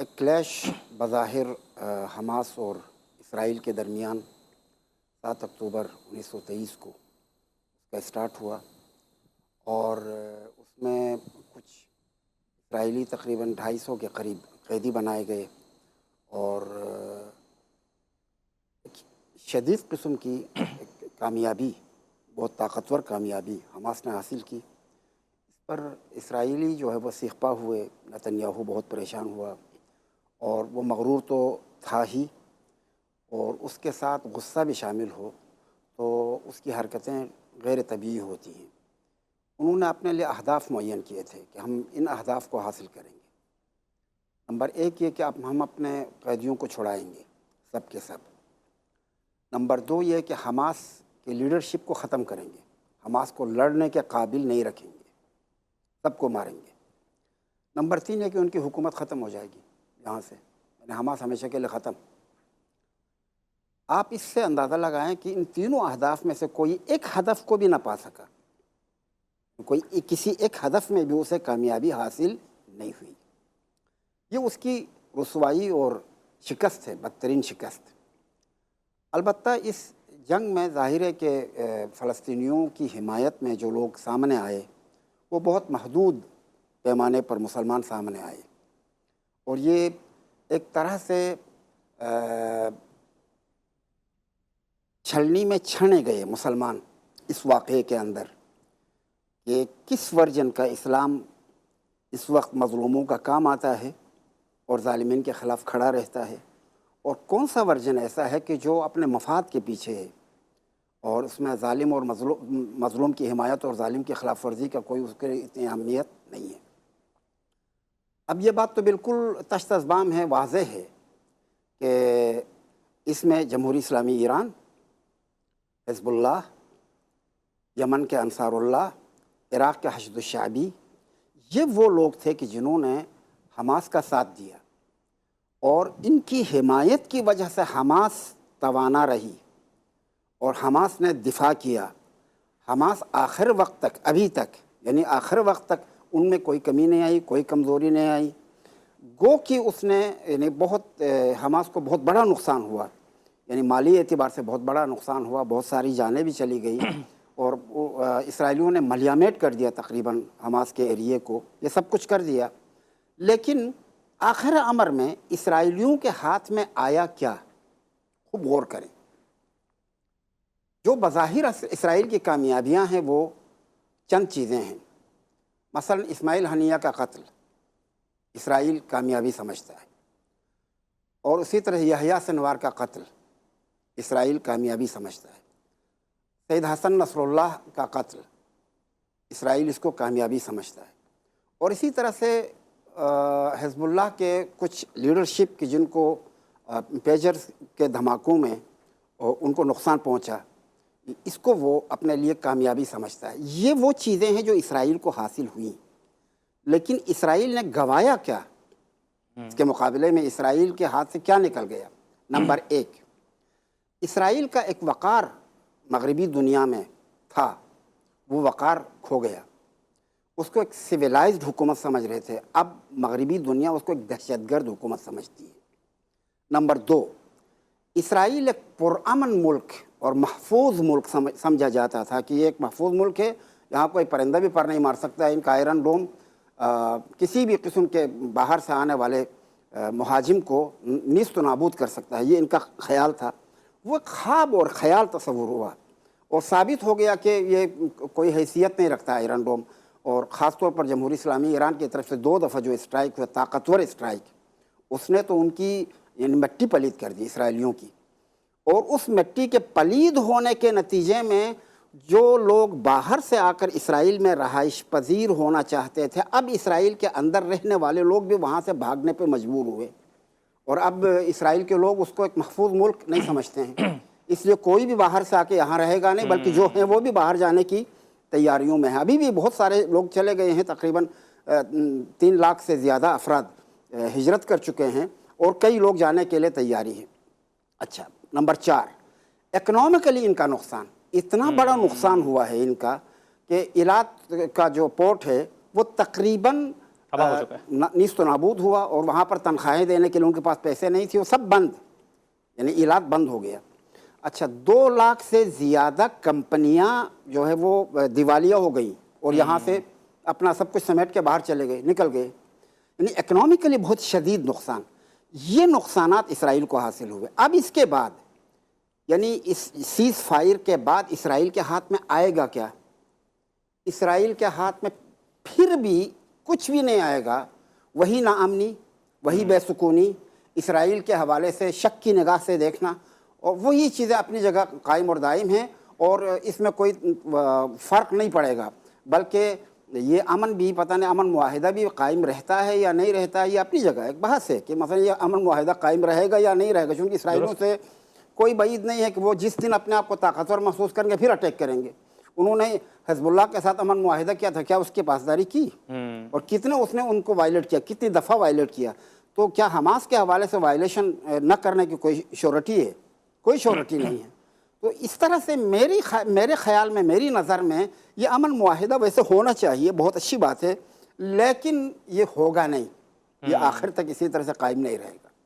ایک کلیش بظاہر حماس اور اسرائیل کے درمیان 7 اکتوبر 1923 کو اس کا اسٹارٹ ہوا، اور اس میں کچھ اسرائیلی تقریباً 250 کے قریب قیدی بنائے گئے، اور ایک شدید قسم کی ایک کامیابی، بہت طاقتور کامیابی حماس نے حاصل کی۔ اس پر اسرائیلی جو ہے وہ سیخپا ہوئے، نتنیاہو بہت پریشان ہوا، اور وہ مغرور تو تھا ہی، اور اس کے ساتھ غصہ بھی شامل ہو تو اس کی حرکتیں غیر طبیعی ہوتی ہیں۔ انہوں نے اپنے لیے اہداف معین کیے تھے کہ ہم ان اہداف کو حاصل کریں گے۔ نمبر 1 یہ کہ اب ہم اپنے قیدیوں کو چھڑائیں گے، سب کے سب۔ نمبر 2 یہ کہ حماس کی لیڈرشپ کو ختم کریں گے، حماس کو لڑنے کے قابل نہیں رکھیں گے، سب کو ماریں گے۔ نمبر 3 یہ کہ ان کی حکومت ختم ہو جائے گی یہاں سے، یعنی حماس ہمیشہ کے لیے ختم۔ آپ اس سے اندازہ لگائیں کہ ان تینوں اہداف میں سے کوئی ایک ہدف کو بھی نہ پا سکا، کسی ایک ہدف میں بھی اسے کامیابی حاصل نہیں ہوئی۔ یہ اس کی رسوائی اور شکست ہے، بدترین شکست۔ البتہ اس جنگ میں ظاہر ہے کہ فلسطینیوں کی حمایت میں جو لوگ سامنے آئے وہ بہت محدود پیمانے پر مسلمان سامنے آئے، اور یہ ایک طرح سے چھلنی میں چھنے گئے مسلمان اس واقعے کے اندر کہ کس ورژن کا اسلام اس وقت مظلوموں کا کام آتا ہے اور ظالمین کے خلاف کھڑا رہتا ہے، اور کون سا ورژن ایسا ہے کہ جو اپنے مفاد کے پیچھے ہے اور اس میں ظالم اور مظلوم کی حمایت اور ظالم کی خلاف ورزی کا کوئی اس کے اتنی اہمیت نہیں ہے۔ اب یہ بات تو بالکل تشت ازبام ہے، واضح ہے کہ اس میں جمہوری اسلامی ایران، حزب اللہ، یمن کے انصار اللہ، عراق کے حشد الشعبی، یہ وہ لوگ تھے کہ جنہوں نے حماس کا ساتھ دیا، اور ان کی حمایت کی وجہ سے حماس توانا رہی اور حماس نے دفاع کیا۔ حماس آخر وقت تک، ابھی تک، یعنی آخر وقت تک ان میں کوئی کمی نہیں آئی، کوئی کمزوری نہیں آئی۔ گو کہ اس نے یعنی حماس کو بہت بڑا نقصان ہوا، یعنی مالی اعتبار سے بہت بڑا نقصان ہوا، بہت ساری جانیں بھی چلی گئی، اور اسرائیلیوں نے ملیامیٹ کر دیا تقریباً حماس کے ایریے کو، یہ سب کچھ کر دیا۔ لیکن آخر امر میں اسرائیلیوں کے ہاتھ میں آیا کیا؟ خوب غور کریں۔ جو بظاہر اسرائیل کی کامیابیاں ہیں وہ چند چیزیں ہیں۔ مثلا اسماعیل ہنیہ کا قتل اسرائیل کامیابی سمجھتا ہے، اور اسی طرح یحییٰ سنوار کا قتل اسرائیل کامیابی سمجھتا ہے۔ سید حسن نصر اللہ کا قتل اسرائیل اس کو کامیابی سمجھتا ہے، اور اسی طرح سے حزب اللہ کے کچھ لیڈرشپ کی جن کو پیجر کے دھماکوں میں ان کو نقصان پہنچا، اس کو وہ اپنے لیے کامیابی سمجھتا ہے۔ یہ وہ چیزیں ہیں جو اسرائیل کو حاصل ہوئیں، لیکن اسرائیل نے گوایا کیا؟ اس کے مقابلے میں اسرائیل کے ہاتھ سے کیا نکل گیا؟ نمبر 1، اسرائیل کا ایک وقار مغربی دنیا میں تھا، وہ وقار کھو گیا۔ اس کو ایک سویلائزڈ حکومت سمجھ رہے تھے، اب مغربی دنیا اس کو ایک دہشت گرد حکومت سمجھتی ہے۔ نمبر 2، اسرائیل ایک پرامن ملک اور محفوظ ملک سمجھا جاتا تھا کہ یہ ایک محفوظ ملک ہے، یہاں کوئی پرندہ بھی پر نہیں مار سکتا ہے، ان کا آئرن ڈوم کسی بھی قسم کے باہر سے آنے والے مہاجم کو نیست و نابود کر سکتا ہے، یہ ان کا خیال تھا۔ وہ خواب اور خیال تصور ہوا، اور ثابت ہو گیا کہ یہ کوئی حیثیت نہیں رکھتا آئرن ڈوم، اور خاص طور پر جمہوری اسلامی ایران کی طرف سے 2 دفعہ جو اسٹرائک ہوئے، طاقتور اسٹرائک، اس نے تو ان کی یعنی مٹی پلید کر دی اسرائیلیوں کی، اور اس مٹی کے پلید ہونے کے نتیجے میں جو لوگ باہر سے آ کر اسرائیل میں رہائش پذیر ہونا چاہتے تھے، اب اسرائیل کے اندر رہنے والے لوگ بھی وہاں سے بھاگنے پہ مجبور ہوئے، اور اب اسرائیل کے لوگ اس کو ایک محفوظ ملک نہیں سمجھتے ہیں، اس لیے کوئی بھی باہر سے آ کے یہاں رہے گا نہیں، بلکہ جو ہیں وہ بھی باہر جانے کی تیاریوں میں ہیں۔ ابھی بھی بہت سارے لوگ چلے گئے ہیں، تقریباً 3 لاکھ سے زیادہ افراد ہجرت کر چکے ہیں، اور کئی لوگ جانے کے لیے تیاری ہیں۔ اچھا، نمبر 4، اکنامکلی ان کا نقصان، اتنا بڑا نقصان ہوا ہے ان کا کہ ایلات کا جو پورٹ ہے وہ تقریباً تباہ ہو چکا ہے، نیست و نابود ہوا، اور وہاں پر تنخواہیں دینے کے لیے ان کے پاس پیسے نہیں تھے، وہ سب بند، یعنی علاج بند ہو گیا۔ اچھا 2 لاکھ سے زیادہ کمپنیاں جو ہے وہ دیوالیہ ہو گئیں، اور یہاں سے اپنا سب کچھ سمیٹ کے باہر چلے گئے، نکل گئے، یعنی اکنامیکلی بہت شدید نقصان۔ یہ نقصانات اسرائیل کو حاصل ہوئے۔ اب اس کے بعد یعنی اس سیز فائر کے بعد اسرائیل کے ہاتھ میں آئے گا کیا؟ اسرائیل کے ہاتھ میں پھر بھی کچھ بھی نہیں آئے گا، وہی ناامنی، وہی بے سکونی، اسرائیل کے حوالے سے شک کی نگاہ سے دیکھنا، اور وہی چیزیں اپنی جگہ قائم اور دائم ہیں، اور اس میں کوئی فرق نہیں پڑے گا۔ بلکہ یہ امن بھی پتہ نہیں، امن معاہدہ بھی قائم رہتا ہے یا نہیں رہتا ہے، یہ اپنی جگہ ایک بحث ہے کہ مثلا یہ امن معاہدہ قائم رہے گا یا نہیں رہے گا، چونکہ اسرائیلیوں سے کوئی بعید نہیں ہے کہ وہ جس دن اپنے آپ کو طاقتور محسوس کریں گے پھر اٹیک کریں گے۔ انہوں نے حزب اللہ کے ساتھ امن معاہدہ کیا تھا، کیا اس کی پاسداری کی؟ اور کتنے اس نے ان کو وائلیٹ کیا، کتنی دفعہ وائلیٹ کیا؟ تو کیا حماس کے حوالے سے وائلیشن نہ کرنے کی کوئی شیورٹی ہے؟ کوئی شیورٹی نہیں ہے۔ تو اس طرح سے میرے خیال میں، میری نظر میں یہ امن معاہدہ ویسے ہونا چاہیے، بہت اچھی بات ہے، لیکن یہ ہوگا نہیں، یہ آخر تک اسی طرح سے قائم نہیں رہے گا۔